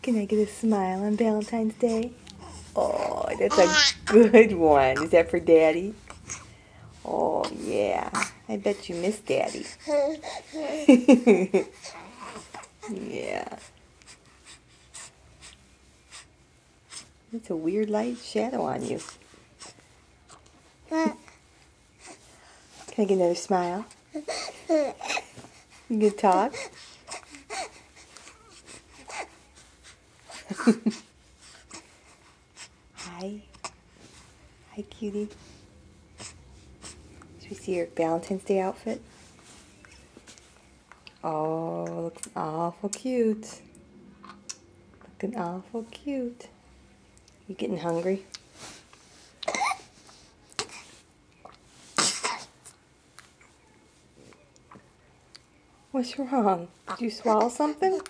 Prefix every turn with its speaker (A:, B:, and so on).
A: Can I get a smile on Valentine's Day? Oh, that's a good one. Is that for Daddy? Oh, yeah. I bet you miss Daddy. Yeah. It's a weird light shadow on you. Can I get another smile? You can talk? Hi. Hi, cutie. Should we see your Valentine's Day outfit? Oh, looks awful cute. Looking awful cute. You getting hungry? What's wrong? Did you swallow something?